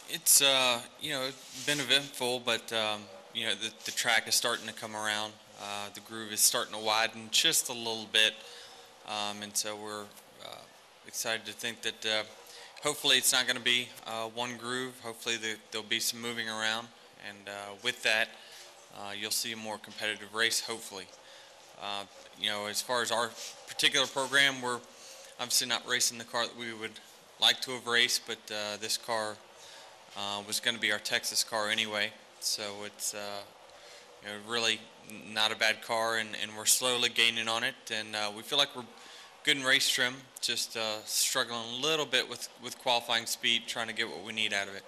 It's been eventful, but the track is starting to come around. The groove is starting to widen just a little bit, and so we're excited to think that hopefully it's not going to be one groove. Hopefully there'll be some moving around, and with that, you'll see a more competitive race. Hopefully, as far as our particular program, we're obviously not racing the car that we would like to have raced, but this car was going to be our Texas car anyway, so it's really not a bad car, and we're slowly gaining on it, and we feel like we're good in race trim, just struggling a little bit with qualifying speed, trying to get what we need out of it.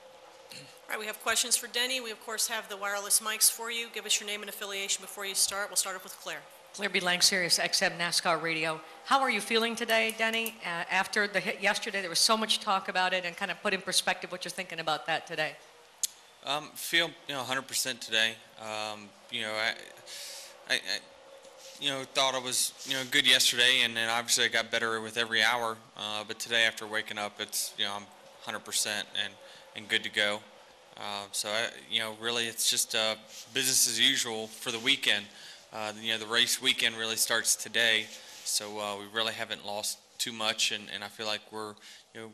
All right, we have questions for Denny. We, of course, have the wireless mics for you. Give us your name and affiliation before you start. We'll start off with Claire. Claire B. Lang, Sirius XM NASCAR Radio. How are you feeling today, Denny? After the hit yesterday, there was so much talk about it, and kind of put in perspective what you're thinking about that today. Feel 100% today. I thought I was good yesterday, and then obviously I got better with every hour. But today, after waking up, it's I'm 100% and good to go. So really, it's just business as usual for the weekend. The race weekend really starts today, so we really haven't lost too much, and I feel like we're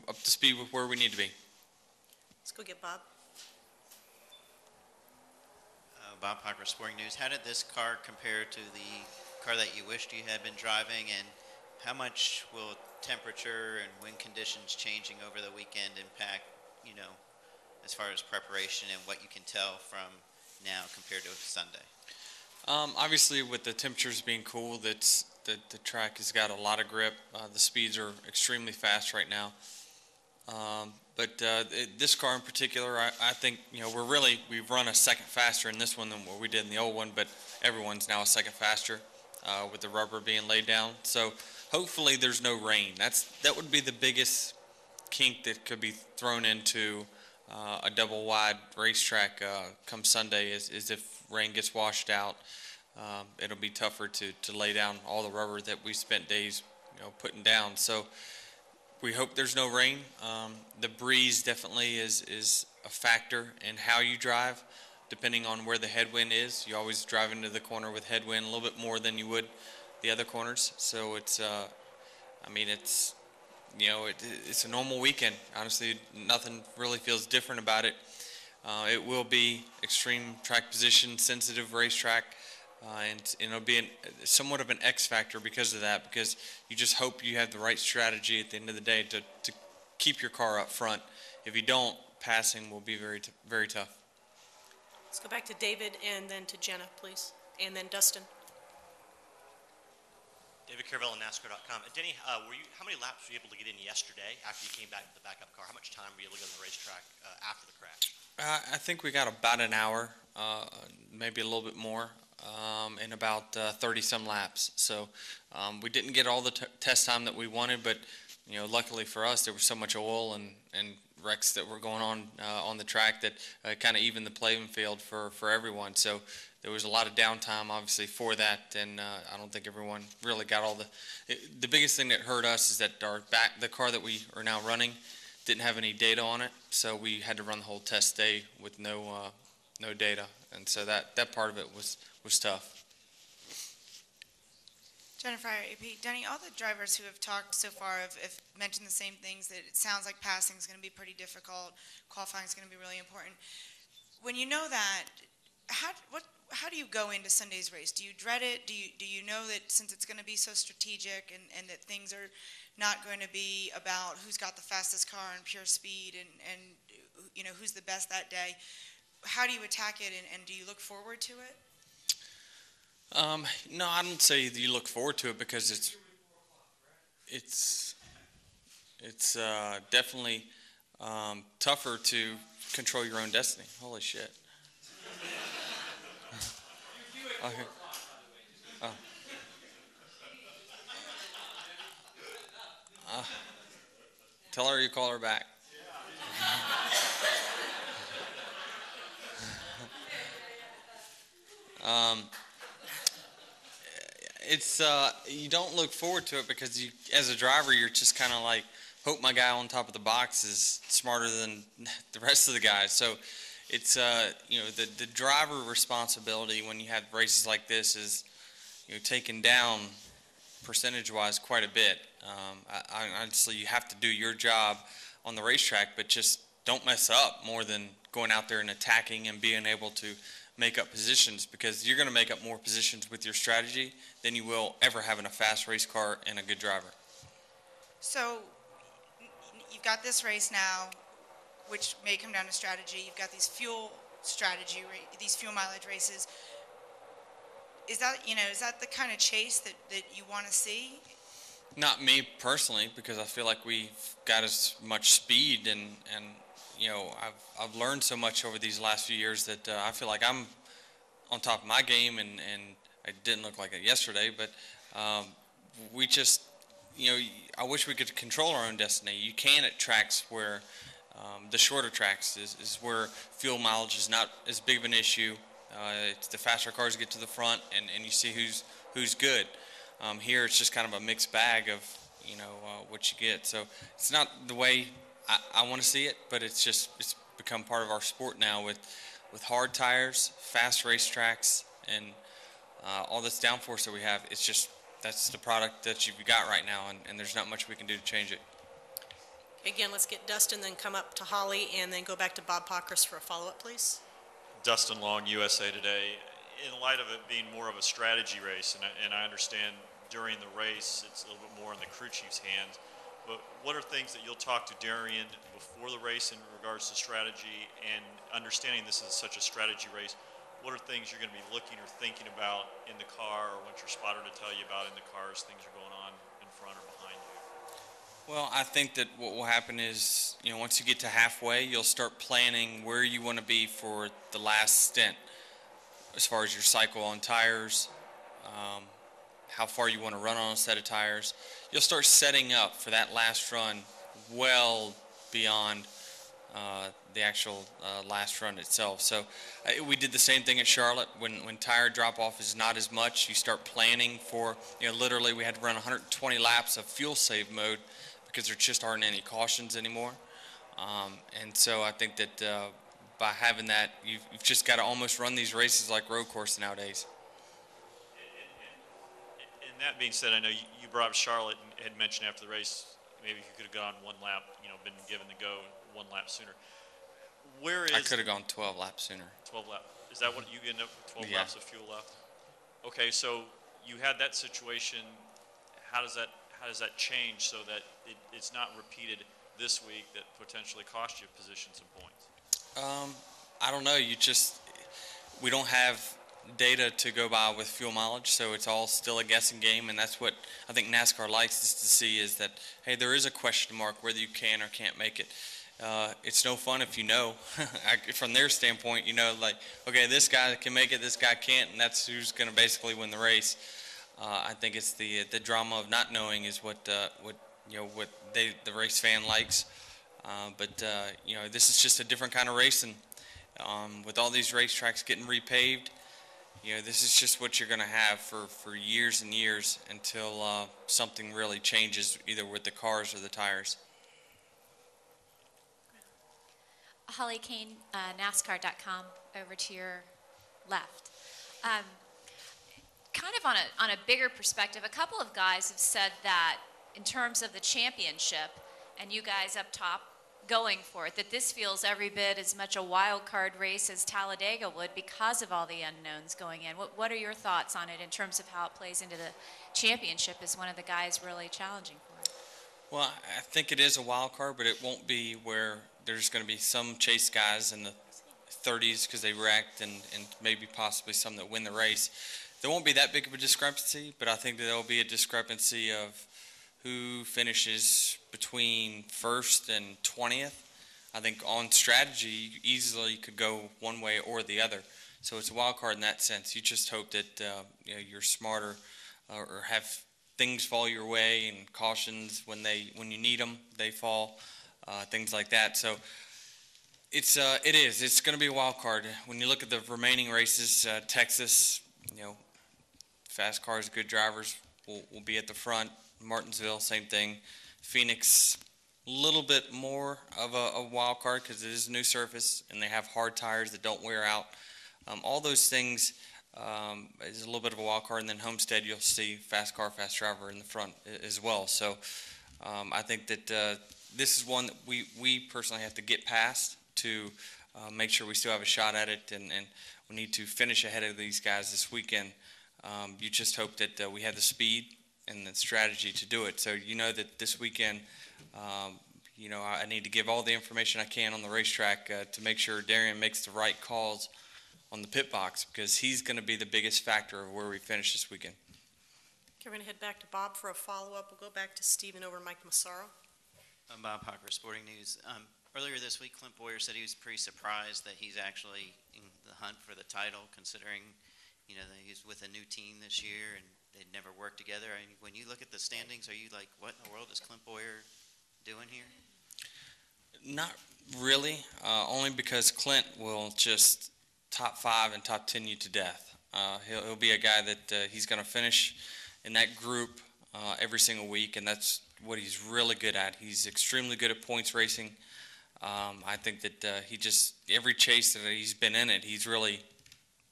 up to speed with where we need to be. Let's go get Bob. Bob Parker, Sporting News. How did this car compare to the car that you wished you had been driving, and how much will temperature and wind conditions changing over the weekend impact, as far as preparation and what you can tell from now compared to Sunday? Obviously, with the temperatures being cool, the track has got a lot of grip. The speeds are extremely fast right now. But this car in particular, I think we've run a second faster in this one than what we did in the old one. But everyone's now a second faster with the rubber being laid down. So hopefully there's no rain. That would be the biggest kink that could be thrown into a double wide racetrack come Sunday is if rain gets washed out. It'll be tougher to lay down all the rubber that we spent days putting down. So we hope there's no rain. The breeze definitely is a factor in how you drive, depending on where the headwind is. You always drive into the corner with headwind a little bit more than you would the other corners. So it's it's a normal weekend. Honestly, nothing really feels different about it. It will be extreme track position, sensitive racetrack, and it'll be somewhat of an X factor because of that, because you just hope you have the right strategy at the end of the day to keep your car up front. If you don't, passing will be very, very tough. Let's go back to David and then to Jenna, please, and then Dustin. David Carvell, NASCAR.com. Denny, how many laps were you able to get in yesterday after you came back with the backup car? How much time were you able to get on the racetrack after the crash? I think we got about an hour, maybe a little bit more, in about 30-some laps. So we didn't get all the test time that we wanted, but luckily for us, there was so much oil and wrecks that were going on the track that kind of evened the playing field for everyone. So there was a lot of downtime, obviously, for that, and I don't think everyone really got all the biggest thing that hurt us is that the car that we are now running didn't have any data on it, so we had to run the whole test day with no data, and so that part of it was tough. Jennifer, AP, Denny, all the drivers who have talked so far have mentioned the same things, that it sounds like passing is going to be pretty difficult, qualifying is going to be really important. When you know that, how do you go into Sunday's race? Do you dread it? Do you know that since it's going to be so strategic and that things are not going to be about who's got the fastest car and pure speed and who's the best that day, how do you attack it, and do you look forward to it? No, I don't say you look forward to it, because it's definitely tougher to control your own destiny. Holy shit. Okay. Oh. Tell her you call her back. It's you don't look forward to it because you, as a driver, you're just kind of like hope my guy on top of the box is smarter than the rest of the guys. So it's, the driver responsibility when you have races like this is, taken down percentage-wise quite a bit. Honestly, you have to do your job on the racetrack, but just don't mess up more than going out there and attacking and being able to make up positions, because you're going to make up more positions with your strategy than you will ever having a fast race car and a good driver. So you've got this race now, which may come down to strategy. You've got these fuel mileage races. Is that the kind of chase that you want to see? Not me personally, because I feel like we've got as much speed and I've learned so much over these last few years that I feel like I'm on top of my game, and it didn't look like it yesterday, but we just, I wish we could control our own destiny. You can at tracks where the shorter tracks is where fuel mileage is not as big of an issue. It's the faster cars get to the front, and you see who's good. Here it's just kind of a mixed bag of what you get. So it's not the way I want to see it, but it's become part of our sport now with hard tires, fast racetracks, and all this downforce that we have. That's the product that you've got right now, and there's not much we can do to change it. Again, let's get Dustin, then come up to Holly, and then go back to Bob Pockris for a follow-up, please. Dustin Long, USA Today. In light of it being more of a strategy race, and I understand during the race it's a little bit more in the crew chief's hands, but what are things that you'll talk to Darian before the race in regards to strategy, and understanding this is such a strategy race, what are things you're going to be looking or thinking about in the car, or what your spotter to tell you about in the car as things are going on in front or behind you? Well, I think that what will happen is, once you get to halfway, you'll start planning where you want to be for the last stint, as far as your cycle on tires, how far you want to run on a set of tires. You'll start setting up for that last run well beyond the actual last run itself. So we did the same thing at Charlotte. When tire drop-off is not as much, you start planning for, literally we had to run 120 laps of fuel save mode because there just aren't any cautions anymore. And so I think that by having that, you've just got to almost run these races like road course nowadays. And that being said, I know you brought up Charlotte and had mentioned after the race, maybe if you could have gone one lap, been given the go one lap sooner. I could have gone 12 laps sooner. 12 laps. Is that what you ended up with, 12 Yeah. laps of fuel left? Okay, so you had that situation. How does that change so that it's not repeated this week that potentially cost you positions and points? I don't know. We don't have data to go by with fuel mileage, so it's all still a guessing game, and that's what I think NASCAR likes is to see is that, hey, there is a question mark whether you can or can't make it. It's no fun if you know. From their standpoint, like, okay, this guy can make it, this guy can't, and that's who's going to basically win the race. I think it's the drama of not knowing is what the race fan likes. But this is just a different kind of racing. With all these racetracks getting repaved, this is just what you're going to have for years and years until something really changes, either with the cars or the tires. Holly Kane, NASCAR.com, over to your left. Kind of on a bigger perspective, a couple of guys have said that in terms of the championship, and you guys up top going for it, that this feels every bit as much a wild card race as Talladega would because of all the unknowns going in. What are your thoughts on it in terms of how it plays into the championship as one of the guys really challenging for it? Well, I think it is a wild card, but it won't be where there's going to be some chase guys in the 30s because they wrecked and maybe possibly some that win the race. There won't be that big of a discrepancy, but I think that there will be a discrepancy of who finishes between 1st and 20th. I think on strategy, you easily could go one way or the other. So it's a wild card in that sense. You just hope that you're smarter or have things fall your way and cautions when you need them, they fall, things like that. So it's going to be a wild card. When you look at the remaining races, Texas, fast cars, good drivers will be at the front. Martinsville, same thing. Phoenix, little bit more of a wild card because it is a new surface and they have hard tires that don't wear out. All those things is a little bit of a wild card. And then Homestead, you'll see fast car, fast driver in the front as well. So I think that this is one that we personally have to get past to make sure we still have a shot at it, and we need to finish ahead of these guys this weekend. You just hope that we have the speed and the strategy to do it. So you know that this weekend, I need to give all the information I can on the racetrack to make sure Darian makes the right calls on the pit box, because he's going to be the biggest factor of where we finish this weekend. Okay, we're going to head back to Bob for a follow-up. We'll go back to Stephen over Mike Massaro. I'm Bob Parker, Sporting News. Earlier this week, Clint Boyer said he was pretty surprised that he's actually in the hunt for the title, considering, that he's with a new team this year and they'd never worked together. I mean, when you look at the standings, are you like, what in the world is Clint Boyer doing here? Not really, only because Clint will just top 5 and top 10 you to death. He'll be a guy that he's going to finish in that group every single week, and that's what he's really good at. He's extremely good at points racing. I think that every chase that he's been in it, he's really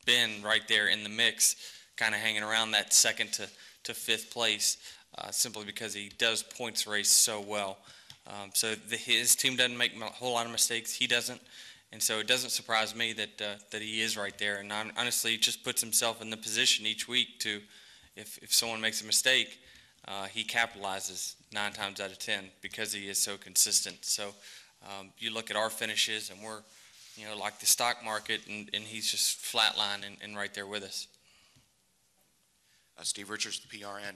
been right there in the mix, kind of hanging around that second to fifth place, simply because he does points race so well. So his team doesn't make a whole lot of mistakes. He doesn't. And so it doesn't surprise me that he is right there. And honestly, he just puts himself in the position each week to, if someone makes a mistake, he capitalizes 9 times out of 10 because he is so consistent. So you look at our finishes, and we're, like the stock market, and he's just flatline and right there with us. Steve Richards, the PRN.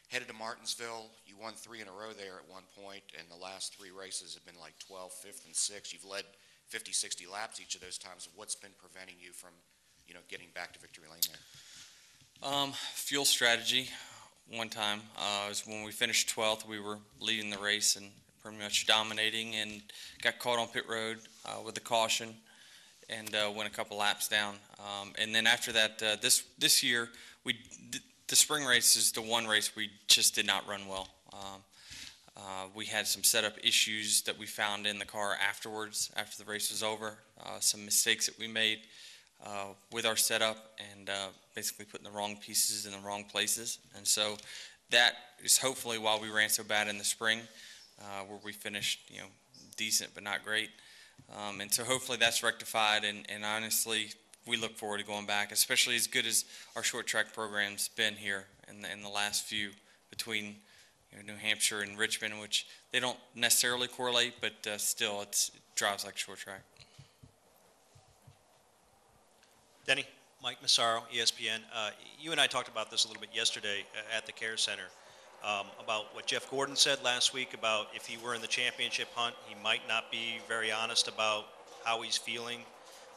Headed to Martinsville. You won 3 in a row there at one point, and the last 3 races have been like 12th, 5th, and 6th. You've led 50, 60 laps each of those times. What's been preventing you from, getting back to victory lane there? Fuel strategy. One time, was when we finished 12th, we were leading the race and pretty much dominating, and got caught on pit road with a caution and went a couple laps down. And then after that, this year, the spring race is the one race we just did not run well. We had some setup issues that we found in the car afterwards, after the race was over, some mistakes that we made with our setup, and basically putting the wrong pieces in the wrong places. And so that is hopefully why we ran so bad in the spring, where we finished decent but not great. And so hopefully that's rectified, and honestly, we look forward to going back, especially as good as our short track program's been here in the last few, between New Hampshire and Richmond, which they don't necessarily correlate, but still it drives like short track. Denny, Mike Massaro, ESPN. You and I talked about this a little bit yesterday at the Care Center, about what Jeff Gordon said last week about if he were in the championship hunt, he might not be very honest about how he's feeling.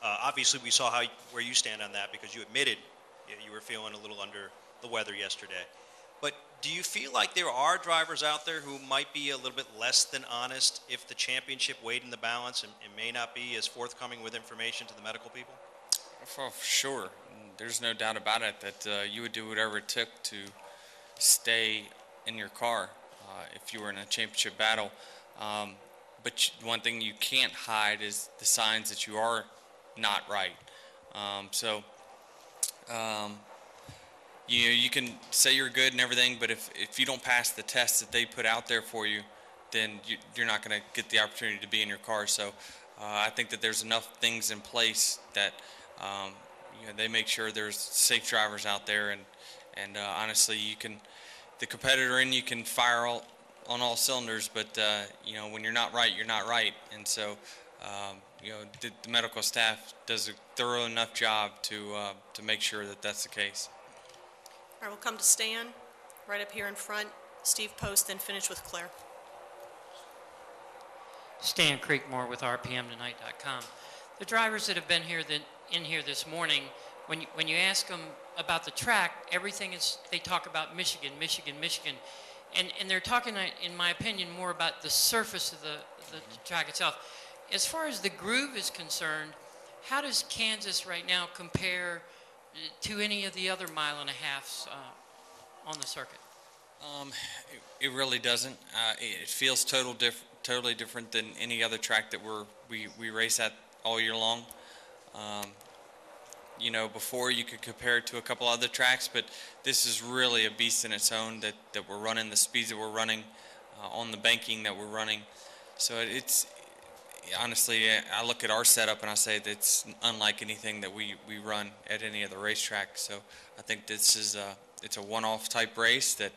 Obviously, we saw where you stand on that, because you admitted you were feeling a little under the weather yesterday. But do you feel like there are drivers out there who might be a little bit less than honest if the championship weighed in the balance, and may not be as forthcoming with information to the medical people? For sure. There's no doubt about it that you would do whatever it took to stay in your car if you were in a championship battle. But one thing you can't hide is the signs that you are not right. You can say you're good and everything, but if you don't pass the tests that they put out there for you, then you're not going to get the opportunity to be in your car. So I think that there's enough things in place that they make sure there's safe drivers out there, and honestly, the competitor in you can fire on all cylinders, but when you're not right, you're not right. And so the medical staff does a thorough enough job to make sure that that's the case. All right, we'll come to Stan, right up here in front. Steve Post, then finish with Claire. Stan Creekmore with RPMtonight.com. The drivers that have been here in here this morning, when you ask them about the track, everything is, they talk about Michigan, and they're talking, in my opinion, more about the surface of the track itself. As far as the groove is concerned, how does Kansas right now compare to any of the other mile and a halves on the circuit? It really doesn't. It feels totally different than any other track that we race at all year long. Before you could compare it to a couple other tracks, but this is really a beast in its own that we're running, the speeds that we're running, on the banking that we're running. So it's honestly, I look at our setup and I say that it's unlike anything that we run at any other racetrack. So I think this is it's a one-off type race that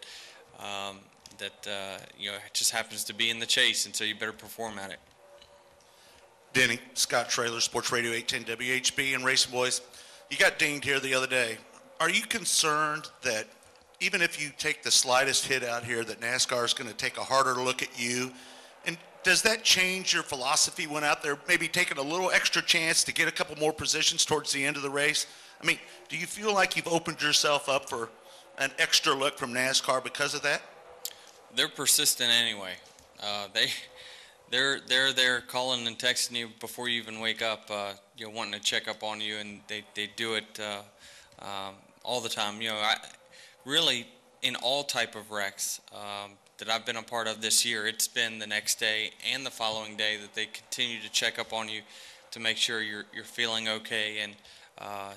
it just happens to be in the chase, and so you better perform at it. Denny, Scott Traylor, Sports Radio 810 WHB, and Racing Boys. You got dinged here the other day. Are you concerned that even if you take the slightest hit out here, that NASCAR is going to take a harder look at you? And does that change your philosophy when out there, maybe taking a little extra chance to get a couple more positions towards the end of the race? I mean, do you feel like you've opened yourself up for an extra look from NASCAR because of that? They're persistent anyway. They're there calling and texting you before you even wake up, wanting to check up on you, and they do it all the time. Really in all type of wrecks that I've been a part of this year, it's been the next day and the following day that they continue to check up on you to make sure you're feeling okay and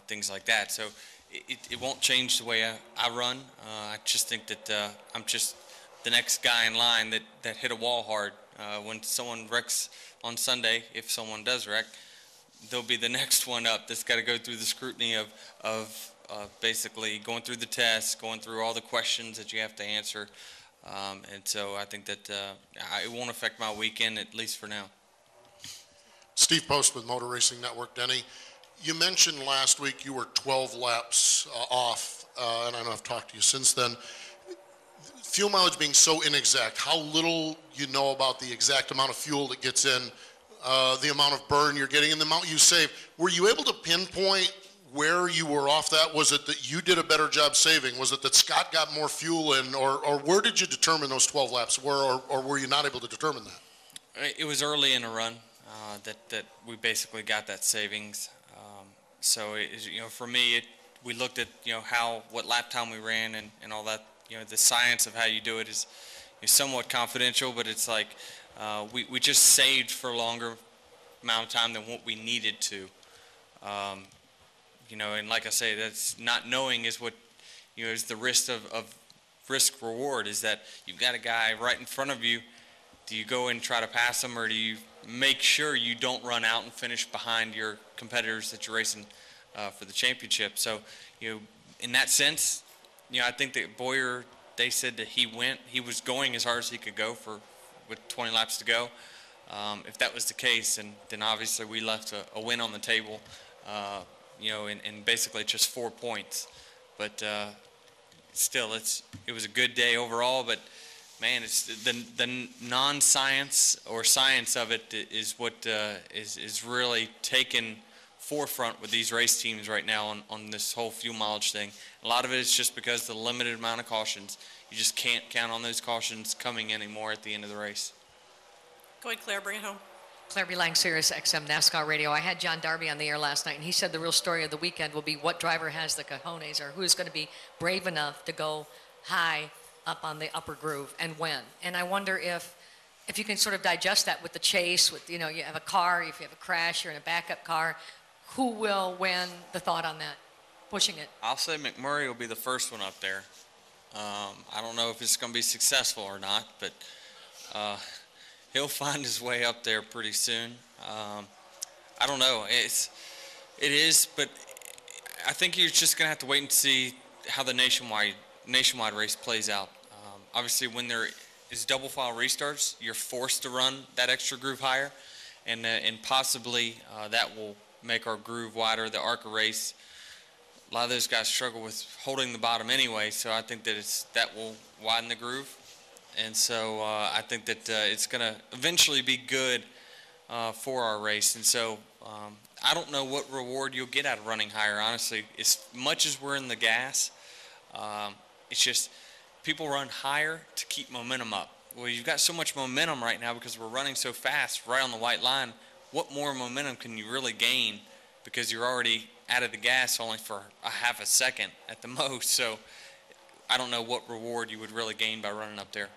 things like that. So it won't change the way I run. I just think that I'm just the next guy in line that hit a wall hard. When someone wrecks on Sunday, if someone does wreck, they'll be the next one up that's got to go through the scrutiny of basically going through the tests, going through all the questions that you have to answer. And so I think that it won't affect my weekend, at least for now. Steve Post with Motor Racing Network. Denny, you mentioned last week you were 12 laps off, and I know I've talked to you since then. Fuel mileage being so inexact, how little you know about the exact amount of fuel that gets in, the amount of burn you're getting, and the amount you save. Were you able to pinpoint where you were off that? Was it that you did a better job saving? Was it that Scott got more fuel in? Or where did you determine those 12 laps? Or were you not able to determine that? It was early in a run that we basically got that savings. So for me, we looked at what lap time we ran and all that. The science of how you do it is somewhat confidential, but it's like we just saved for a longer amount of time than what we needed to. And like I say, that's not knowing is what is the risk of risk reward, is that you've got a guy right in front of you. Do you go and try to pass him, or do you make sure you don't run out and finish behind your competitors that you're racing for the championship? So in that sense, I think that Boyer, they said that he was going as hard as he could go with 20 laps to go. If that was the case, then obviously we left a win on the table, and basically just 4 points. But still, it was a good day overall. But man, it's the non-science or science of it is what is really taken forefront with these race teams right now on this whole fuel mileage thing. A lot of it is just because of the limited amount of cautions. You just can't count on those cautions coming anymore at the end of the race. Go ahead, Claire, bring it home. Claire B. Lang, Sirius XM NASCAR Radio. I had John Darby on the air last night, and he said the real story of the weekend will be what driver has the cojones, or who is going to be brave enough to go high up on the upper groove and when. And I wonder if you can sort of digest that with the chase, with, you have a car, if you have a crash, you're in a backup car, who will win? The thought on that, pushing it. I'll say McMurray will be the first one up there. I don't know if it's going to be successful or not, but he'll find his way up there pretty soon. I don't know. It is, but I think you're just going to have to wait and see how the nationwide race plays out. Obviously, when there is double file restarts, you're forced to run that extra groove higher, and possibly that will make our groove wider. The ARCA race, a lot of those guys struggle with holding the bottom anyway, so I think that will widen the groove. And so I think that it's going to eventually be good for our race. And so I don't know what reward you'll get out of running higher, honestly. As much as we're in the gas, it's just people run higher to keep momentum up. Well, you've got so much momentum right now because we're running so fast right on the white line. What more momentum can you really gain because you're already out of the gas only for a half a second at the most? So I don't know what reward you would really gain by running up there.